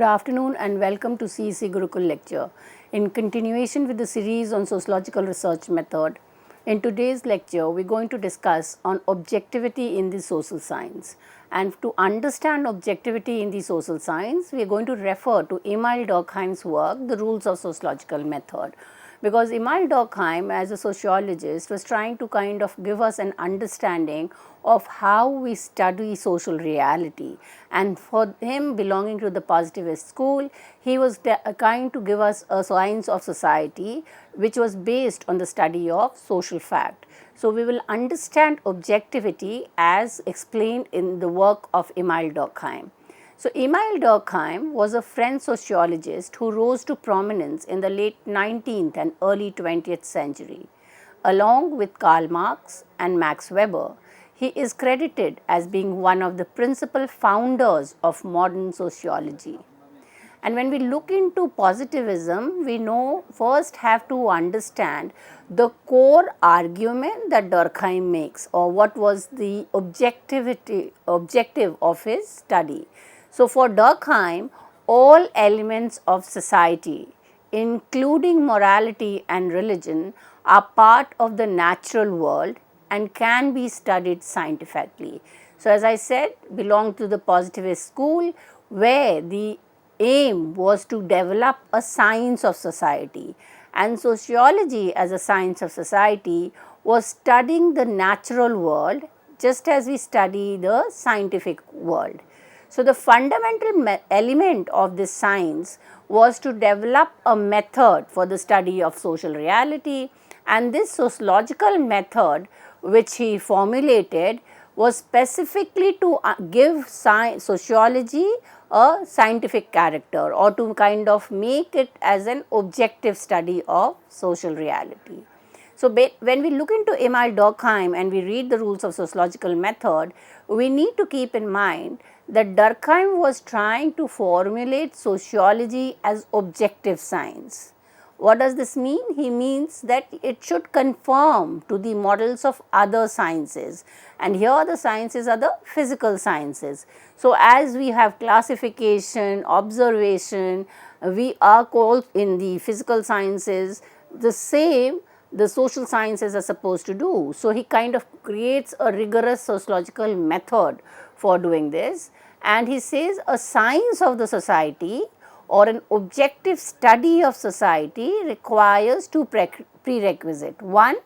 Good afternoon and welcome to CEC Gurukul lecture. In continuation with the series on sociological research method, in today's lecture we are going to discuss on objectivity in the social science. And to understand objectivity in the social science, we are going to refer to Emile Durkheim's work, The Rules of Sociological Method. Because Emile Durkheim, as a sociologist, was trying to kind of give us an understanding of how we study social reality. And for him, belonging to the positivist school, he was trying to give us a science of society which was based on the study of social fact. So, we will understand objectivity as explained in the work of Emile Durkheim. So, Emile Durkheim was a French sociologist who rose to prominence in the late 19th and early 20th century. Along with Karl Marx and Max Weber, he is credited as being one of the principal founders of modern sociology. And when we look into positivism, we first have to understand the core argument that Durkheim makes, or what was the objective of his study. So, for Durkheim, all elements of society, including morality and religion, are part of the natural world and can be studied scientifically. So, as I said, belong to the positivist school, where the aim was to develop a science of society, and sociology as a science of society was studying the natural world just as we study the scientific world. So, the fundamental element of this science was to develop a method for the study of social reality, and this sociological method which he formulated was specifically to give sociology a scientific character, or to kind of make it as an objective study of social reality. So, when we look into Emile Durkheim and we read the rules of sociological method, we need to keep in mind that Durkheim was trying to formulate sociology as objective science. What does this mean? He means that it should conform to the models of other sciences, and here the sciences are the physical sciences. So, as we have classification, observation, we are called in the physical sciences the same the social sciences are supposed to do. So, he kind of creates a rigorous sociological method for doing this, and he says a science of the society or an objective study of society requires two prerequisites. One,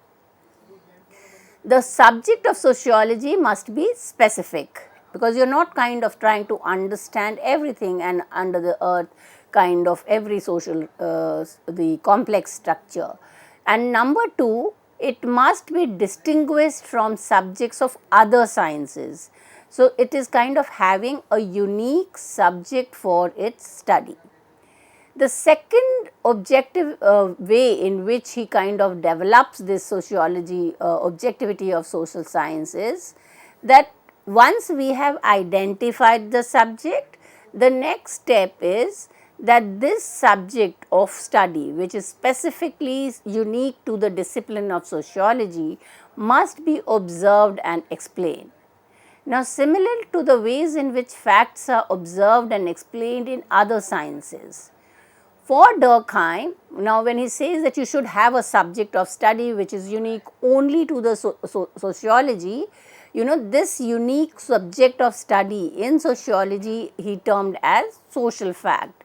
the subject of sociology must be specific, because you are not kind of trying to understand everything and under the earth kind of every social the complex structure. And number two, it must be distinguished from subjects of other sciences. So, it is kind of having a unique subject for its study. The second objective way in which he kind of develops this sociology objectivity of social science is that once we have identified the subject, the next step is that this subject of study, which is specifically unique to the discipline of sociology, must be observed and explained. Now, similar to the ways in which facts are observed and explained in other sciences, for Durkheim, now when he says that you should have a subject of study which is unique only to the sociology, this unique subject of study in sociology he termed as social fact,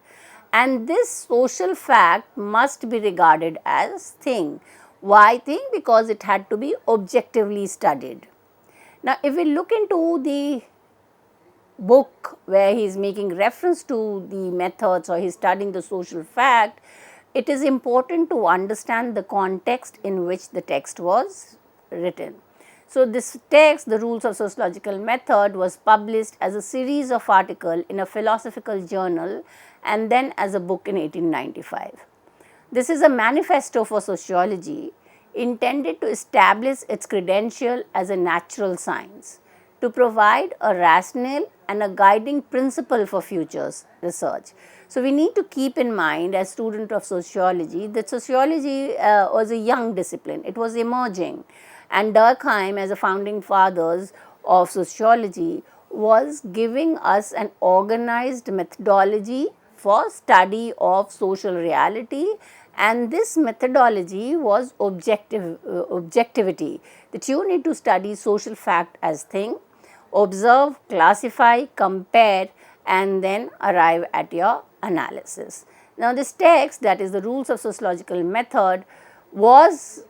and this social fact must be regarded as thing. Why thing? Because it had to be objectively studied. Now, if we look into the book where he is making reference to the methods, or he is studying the social fact, it is important to understand the context in which the text was written. So, this text, The Rules of Sociological Method, was published as a series of articles in a philosophical journal and then as a book in 1895. This is a manifesto for sociology intended to establish its credential as a natural science, to provide a rationale and a guiding principle for future research. So, we need to keep in mind as student of sociology that sociology was a young discipline, it was emerging, and Durkheim, as a founding fathers of sociology, was giving us an organized methodology for study of social reality, and this methodology was objectivity, that you need to study social fact as thing, observe, classify, compare, and then arrive at your analysis. Now, this text, that is the rules of sociological method, was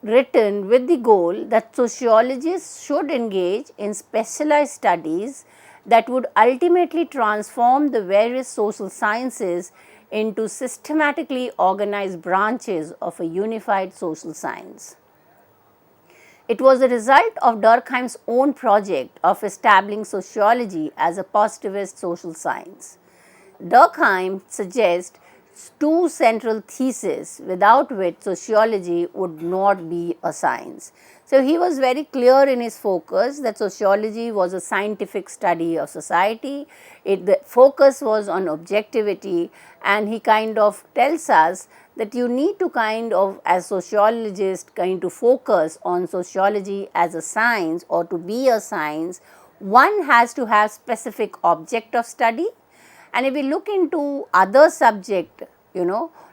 written with the goal that sociologists should engage in specialized studies that would ultimately transform the various social sciences into systematically organized branches of a unified social science. It was a result of Durkheim's own project of establishing sociology as a positivist social science. Durkheim suggests two central theses without which sociology would not be a science. So, he was very clear in his focus that sociology was a scientific study of society. The focus was on objectivity, and he kind of tells us that you need to kind of, as sociologists, kind of focus on sociology as a science, or to be a science, one has to have specific object of study. And if we look into other subject,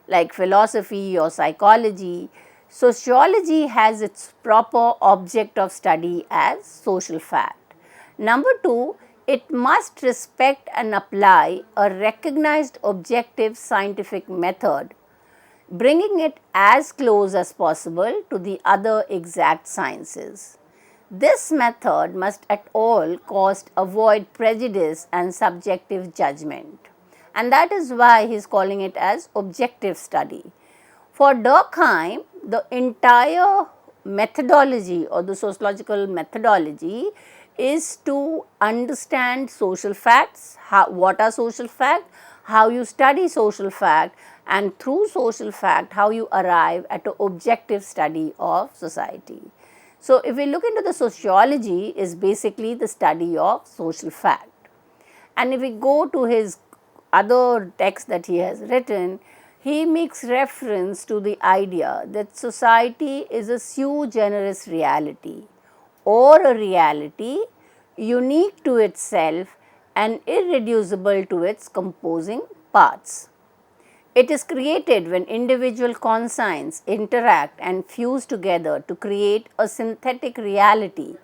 like philosophy or psychology, sociology has its proper object of study as social fact. Number two, it must respect and apply a recognized objective scientific method, bringing it as close as possible to the other exact sciences. This method must at all cost avoid prejudice and subjective judgment, and that is why he is calling it as objective study. For Durkheim, the entire methodology or the sociological methodology is to understand social facts, what are social facts, how you study social fact, and through social fact how you arrive at an objective study of society. So, if we look into the sociology, is basically the study of social fact. And if we go to his other text that he has written, he makes reference to the idea that society is a sui generis reality, or a reality unique to itself and irreducible to its composing parts. It is created when individual consciences interact and fuse together to create a synthetic reality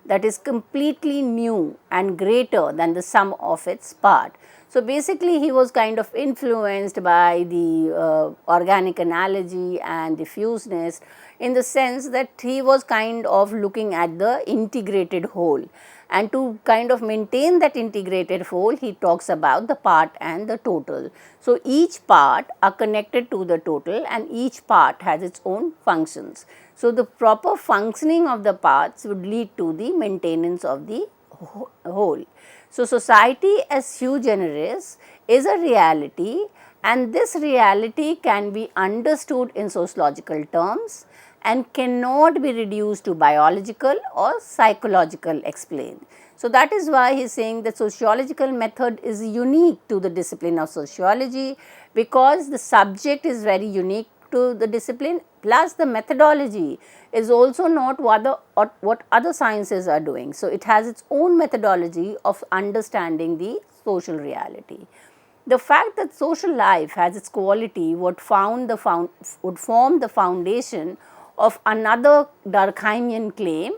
that is completely new and greater than the sum of its part. So, basically he was kind of influenced by the organic analogy and diffuseness, in the sense that he was kind of looking at the integrated whole, and to kind of maintain that integrated whole, he talks about the part and the total. So, each part are connected to the total, and each part has its own functions. So, the proper functioning of the parts would lead to the maintenance of the whole. So, society as sui generis is a reality, and this reality can be understood in sociological terms and cannot be reduced to biological or psychological explain. So, that is why he is saying that sociological method is unique to the discipline of sociology, because the subject is very unique to the discipline, plus the methodology is also not what other sciences are doing. So, it has its own methodology of understanding the social reality. The fact that social life has its quality would form the foundation of another Durkheimian claim,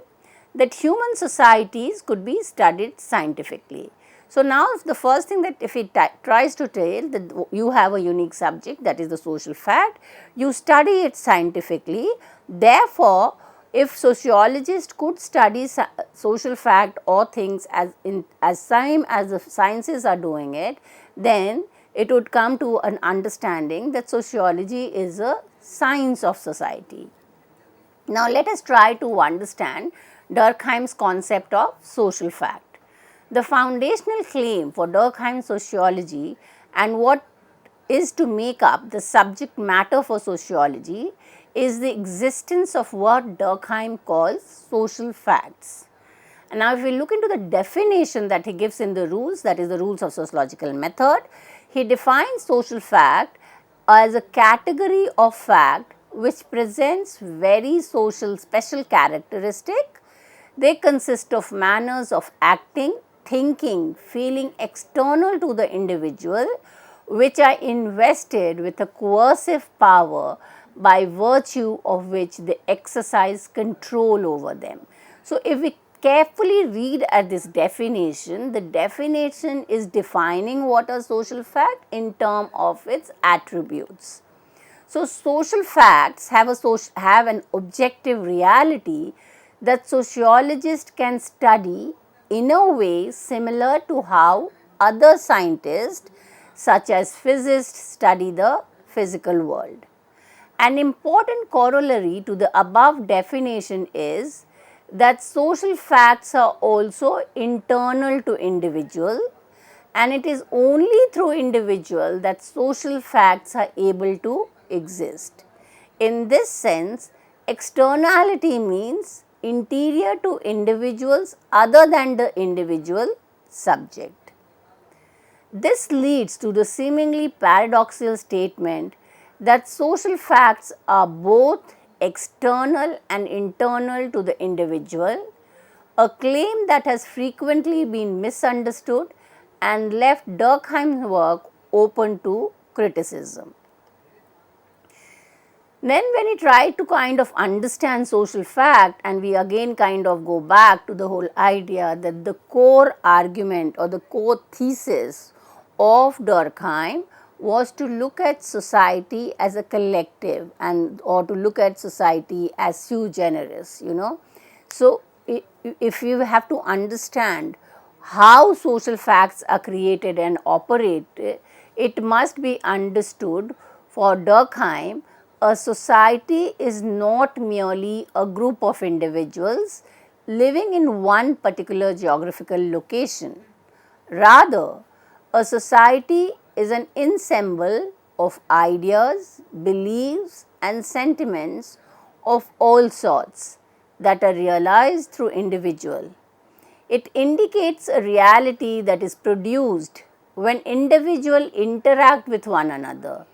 that human societies could be studied scientifically. So, now the first thing that if he tries to tell that you have a unique subject, that is the social fact, you study it scientifically. Therefore, if sociologists could study social fact or things as same as the sciences are doing it, then it would come to an understanding that sociology is a science of society. Now, let us try to understand Durkheim's concept of social fact. The foundational claim for Durkheim's sociology and what is to make up the subject matter for sociology is the existence of what Durkheim calls social facts. And now, if we look into the definition that he gives in the rules, that is the rules of sociological method, he defines social fact as a category of fact which presents very social special characteristic. They consist of manners of acting, thinking, feeling external to the individual, which are invested with a coercive power by virtue of which they exercise control over them. So, if we carefully read at this definition, the definition is defining what a social fact in terms of its attributes. So, social facts have an objective reality that sociologists can study in a way similar to how other scientists such as physicists study the physical world. An important corollary to the above definition is that social facts are also internal to individual, and it is only through individual that social facts are able to exist. In this sense, externality means interior to individuals other than the individual subject. This leads to the seemingly paradoxical statement that social facts are both external and internal to the individual, a claim that has frequently been misunderstood and left Durkheim's work open to criticism. Then when he tried to kind of understand social fact, and we again kind of go back to the whole idea that the core argument or the core thesis of Durkheim was to look at society as a collective and or to look at society as sui generis, So, if you have to understand how social facts are created and operate, it must be understood for Durkheim, a society is not merely a group of individuals living in one particular geographical location. Rather, a society is an ensemble of ideas, beliefs and sentiments of all sorts that are realized through individual. It indicates a reality that is produced when individuals interact with one another,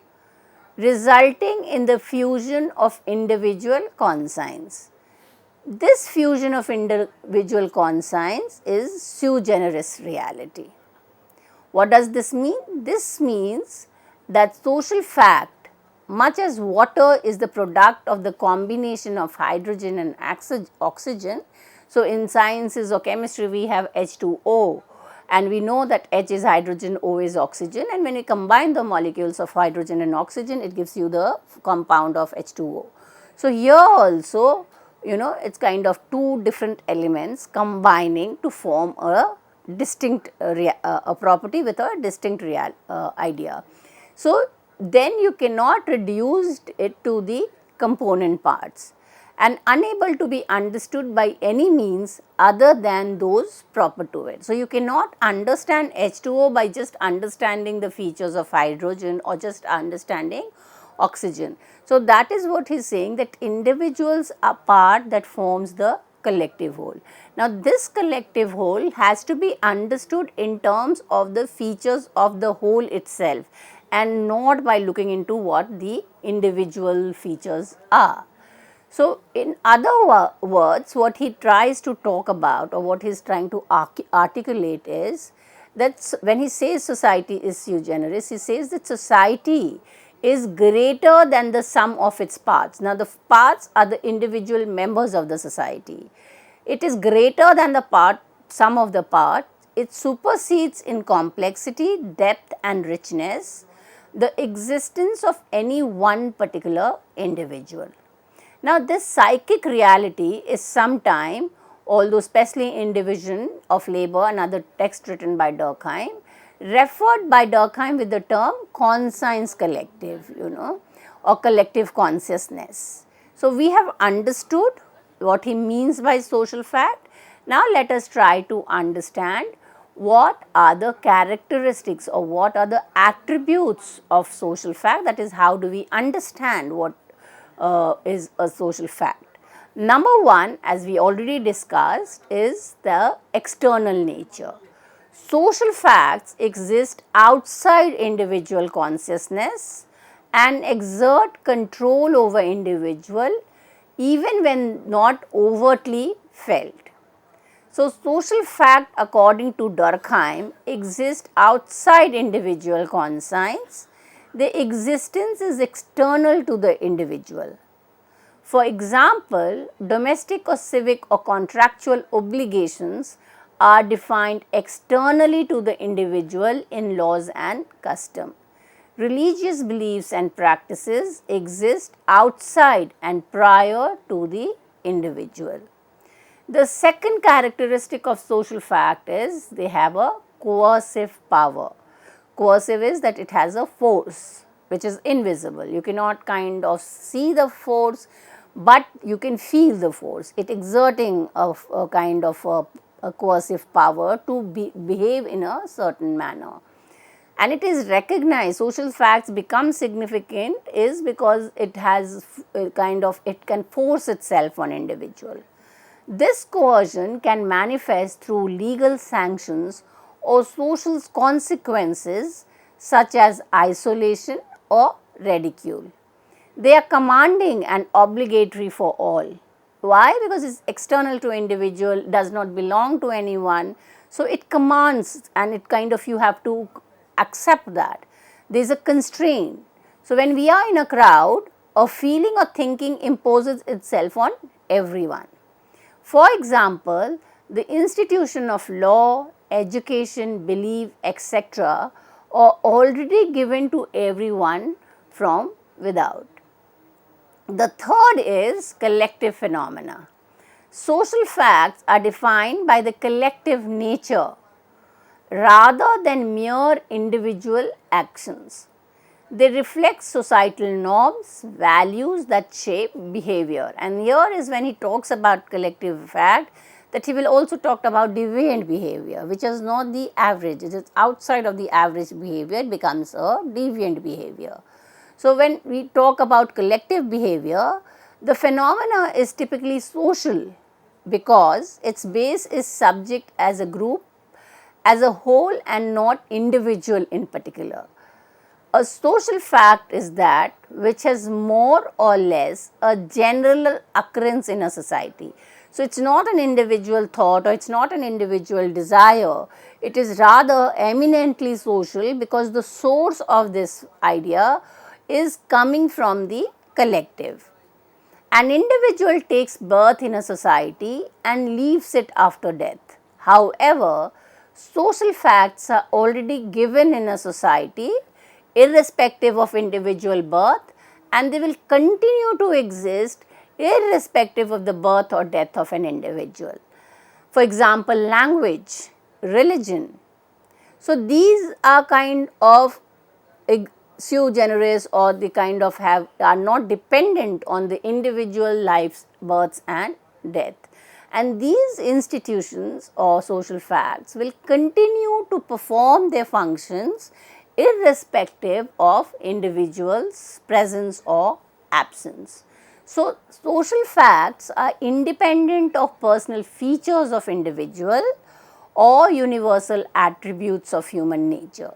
resulting in the fusion of individual conscience. This fusion of individual conscience is sui generis reality. What does this mean? This means that social fact, much as water is the product of the combination of hydrogen and oxygen. So, in sciences or chemistry we have H2O, and we know that H is hydrogen, O is oxygen, and when we combine the molecules of hydrogen and oxygen, it gives you the compound of H2O. So, here also it is kind of two different elements combining to form a distinct a property with a distinct idea. So, then you cannot reduce it to the component parts and unable to be understood by any means other than those proper to it. So, you cannot understand H2O by just understanding the features of hydrogen or just understanding oxygen. So, that is what he is saying, that individuals are part that forms the collective whole. Now, this collective whole has to be understood in terms of the features of the whole itself and not by looking into what the individual features are. So, in other words, what he tries to talk about or what he is trying to articulate is that when he says society is sui generis, he says that society is greater than the sum of its parts. Now, the parts are the individual members of the society. It is greater than the sum of the parts. It supersedes in complexity, depth and richness the existence of any one particular individual. Now, this psychic reality is sometime, although especially in Division of Labour, another text written by Durkheim, referred by Durkheim with the term conscience collective, or collective consciousness. So, we have understood what he means by social fact. Now, let us try to understand what are the characteristics or what are the attributes of social fact, that is, how do we understand what is a social fact. Number one, as we already discussed, is the external nature. Social facts exist outside individual consciousness and exert control over individual even when not overtly felt. So, social fact according to Durkheim exist outside individual conscience. Their existence is external to the individual. For example, domestic or civic or contractual obligations are defined externally to the individual in laws and custom. Religious beliefs and practices exist outside and prior to the individual. The second characteristic of social fact is they have a coercive power. Coercive is that it has a force which is invisible. You cannot kind of see the force, but you can feel the force. It exerting a kind of a coercive power to behave in a certain manner. And it is recognized, social facts become significant is because it has it can force itself on individual. This coercion can manifest through legal sanctions or social consequences such as isolation or ridicule. They are commanding and obligatory for all. Why? Because it is external to individual, does not belong to anyone. So, it commands and it you have to accept that. There is a constraint. So, when we are in a crowd, a feeling or thinking imposes itself on everyone. For example, the institution of law, education, belief, etc. are already given to everyone from without. The third is collective phenomena. Social facts are defined by the collective nature rather than mere individual actions. They reflect societal norms, values that shape behavior. And here is when he talks about collective fact, that he will also talk about deviant behavior, which is not the average, it is outside of the average behavior, it becomes a deviant behavior. So, when we talk about collective behavior, the phenomena is typically social because its base is subject as a group, as a whole and not individual in particular. A social fact is that which has more or less a general occurrence in a society. So, it is not an individual thought or it is not an individual desire, it is rather eminently social because the source of this idea is coming from the collective. An individual takes birth in a society and leaves it after death. However, social facts are already given in a society irrespective of individual birth, and they will continue to exist irrespective of the birth or death of an individual. For example, language, religion. So, these are kind of sui generis or the are not dependent on the individual lives, births and death. And these institutions or social facts will continue to perform their functions irrespective of individuals' presence or absence. So, social facts are independent of personal features of individual or universal attributes of human nature.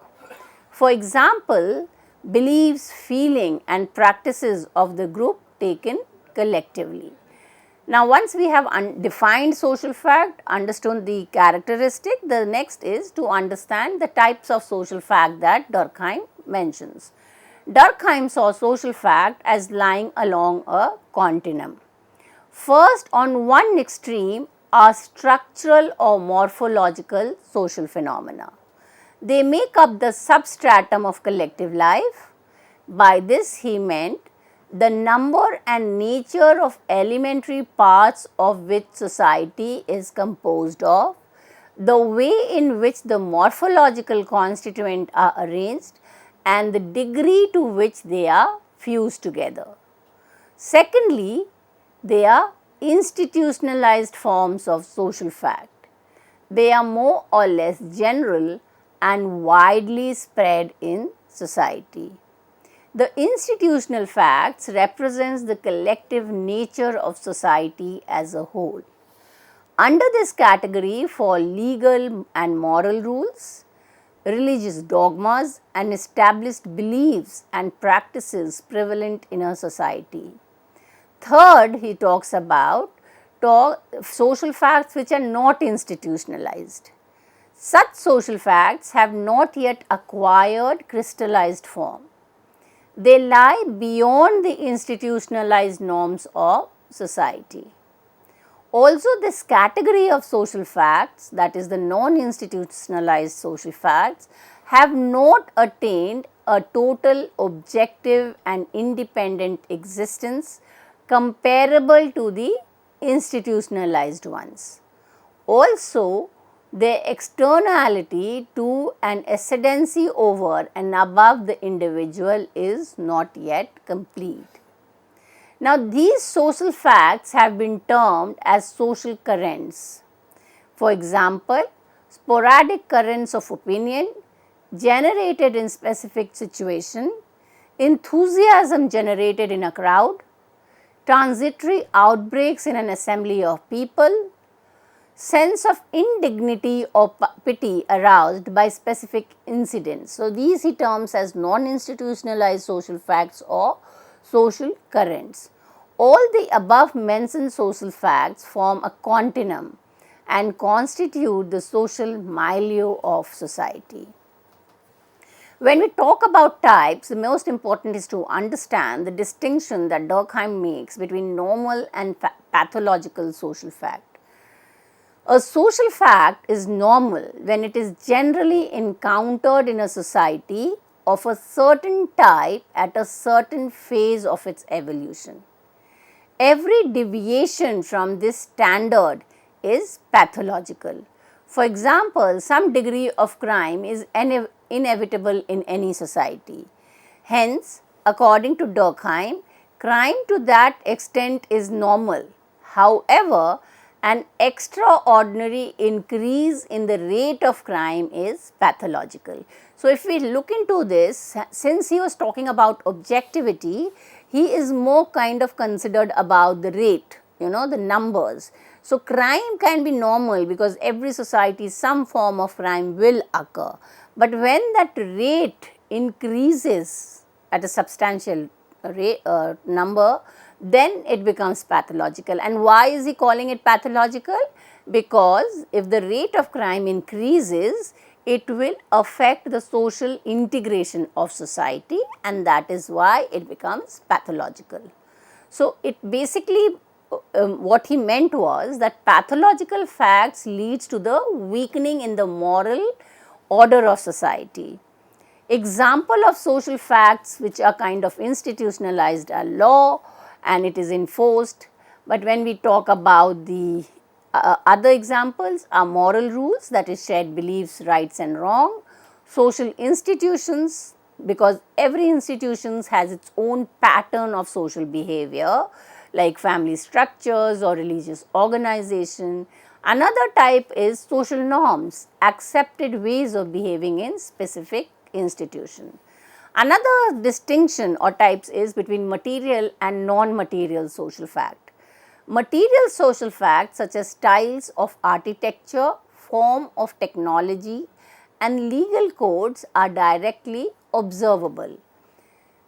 For example, beliefs, feeling and practices of the group taken collectively. Now, once we have defined social fact, understood the characteristic, the next is to understand the types of social fact that Durkheim mentions. Durkheim saw social fact as lying along a continuum. First, on one extreme are structural or morphological social phenomena. They make up the substratum of collective life. By this he meant the number and nature of elementary parts of which society is composed of, the way in which the morphological constituents are arranged and the degree to which they are fused together. Secondly, they are institutionalized forms of social fact. They are more or less general and widely spread in society. The institutional facts represents the collective nature of society as a whole. Under this category fall legal and moral rules, religious dogmas and established beliefs and practices prevalent in a society. Third, he talks about social facts which are not institutionalized. Such social facts have not yet acquired crystallized form. They lie beyond the institutionalized norms of society. Also, this category of social facts, that is the non-institutionalized social facts, have not attained a total objective and independent existence comparable to the institutionalized ones. Also, their externality to an ascendancy over and above the individual is not yet complete. Now, these social facts have been termed as social currents. For example, sporadic currents of opinion generated in specific situation, enthusiasm generated in a crowd, transitory outbreaks in an assembly of people, sense of indignity or pity aroused by specific incidents. So, these he terms as non-institutionalized social facts or social currents. All the above mentioned social facts form a continuum and constitute the social milieu of society. When we talk about types, the most important is to understand the distinction that Durkheim makes between normal and pathological social fact. A social fact is normal when it is generally encountered in a society of a certain type at a certain phase of its evolution. Every deviation from this standard is pathological. For example, some degree of crime is inevitable in any society. Hence, according to Durkheim, crime to that extent is normal. However, an extraordinary increase in the rate of crime is pathological. So, if we look into this, since he was talking about objectivity, he is more kind of considered about the rate, the numbers. So, crime can be normal because every society some form of crime will occur, but when that rate increases at a substantial number, then it becomes pathological. And why is he calling it pathological? Because if the rate of crime increases, it will affect the social integration of society, and that is why it becomes pathological. So, it basically what he meant was that pathological facts leads to the weakening in the moral order of society. Example of social facts which are kind of institutionalized are law, and it is enforced. But when we talk about the other examples are moral rules, that is shared beliefs, rights and wrong, social institutions, because every institution has its own pattern of social behavior like family structures or religious organization. Another type is social norms, accepted ways of behaving in specific institution. Another distinction or types is between material and non-material social fact. Material social facts such as styles of architecture, form of technology and legal codes are directly observable.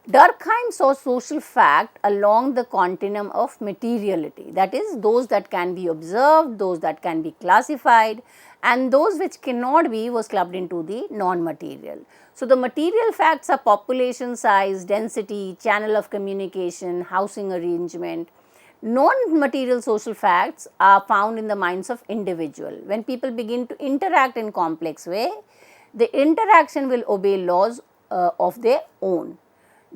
Durkheim saw social fact along the continuum of materiality, that is those that can be observed, those that can be classified, and those which cannot be was clubbed into the non-material. So, the material facts are population size, density, channel of communication, housing arrangement. Non-material social facts are found in the minds of individual. When people begin to interact in complex way, the interaction will obey laws of their own.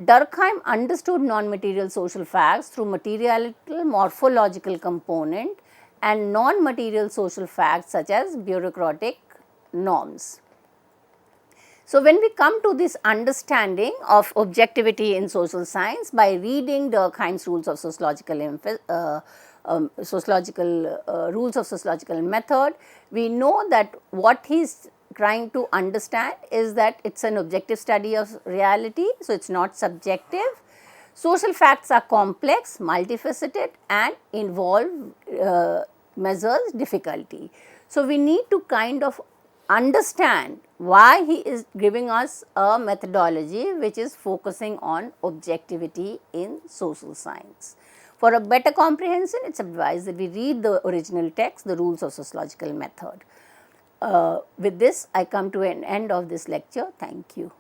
Durkheim understood non-material social facts through material morphological component and non-material social facts such as bureaucratic norms. So, when we come to this understanding of objectivity in social science by reading Durkheim's rules of rules of sociological method, we know that what he is trying to understand is that it is an objective study of reality. So, it is not subjective. Social facts are complex, multifaceted and involve measures difficulty. So, we need to kind of understand why he is giving us a methodology which is focusing on objectivity in social science. For a better comprehension, it is advised that we read the original text, the rules of sociological method. With this, I come to an end of this lecture. Thank you.